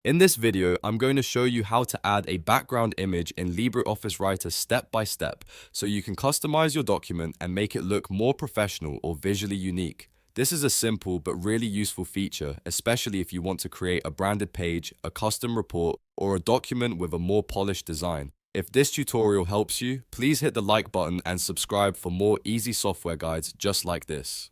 In this video, I'm going to show you how to add a background image in LibreOffice Writer step by step so you can customize your document and make it look more professional or visually unique. This is a simple but really useful feature, especially if you want to create a branded page, a custom report, or a document with a more polished design. If this tutorial helps you, please hit the like button and subscribe for more easy software guides just like this.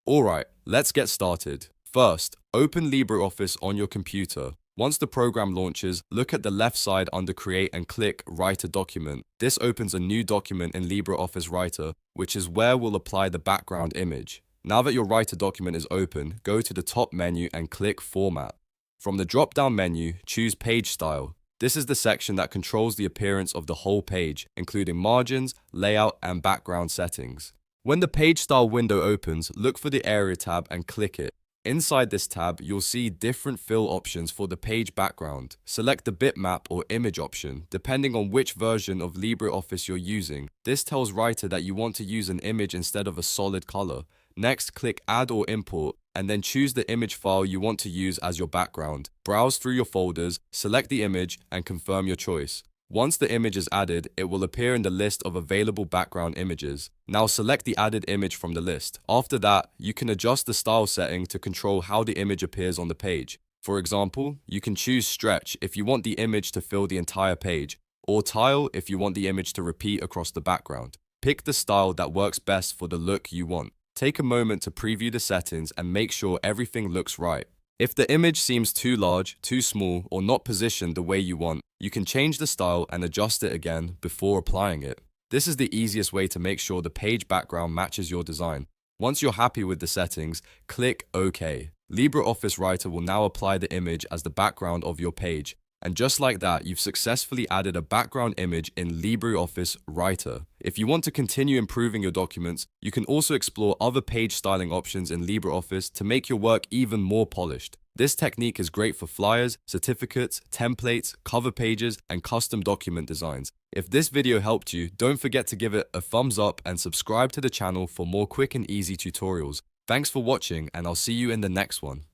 Alright, let's get started. First, open LibreOffice on your computer. Once the program launches, look at the left side under Create and click Write a Document. This opens a new document in LibreOffice Writer, which is where we'll apply the background image. Now that your Writer document is open, go to the top menu and click Format. From the drop-down menu, choose Page Style. This is the section that controls the appearance of the whole page, including margins, layout, and background settings. When the Page Style window opens, look for the Area tab and click it. Inside this tab, you'll see different fill options for the page background. Select the Bitmap or image option, depending on which version of LibreOffice you're using. This tells Writer that you want to use an image instead of a solid color. Next, click Add or Import, and then choose the image file you want to use as your background. Browse through your folders, select the image, and confirm your choice. Once the image is added, it will appear in the list of available background images. Now select the added image from the list. After that, you can adjust the style setting to control how the image appears on the page. For example, you can choose Stretch if you want the image to fill the entire page, or Tile if you want the image to repeat across the background. Pick the style that works best for the look you want. Take a moment to preview the settings and make sure everything looks right. If the image seems too large, too small, or not positioned the way you want, you can change the style and adjust it again before applying it. This is the easiest way to make sure the page background matches your design. Once you're happy with the settings, click OK. LibreOffice Writer will now apply the image as the background of your page. And just like that, you've successfully added a background image in LibreOffice Writer. If you want to continue improving your documents, you can also explore other page styling options in LibreOffice to make your work even more polished. This technique is great for flyers, certificates, templates, cover pages, and custom document designs. If this video helped you, don't forget to give it a thumbs up and subscribe to the channel for more quick and easy tutorials. Thanks for watching, and I'll see you in the next one.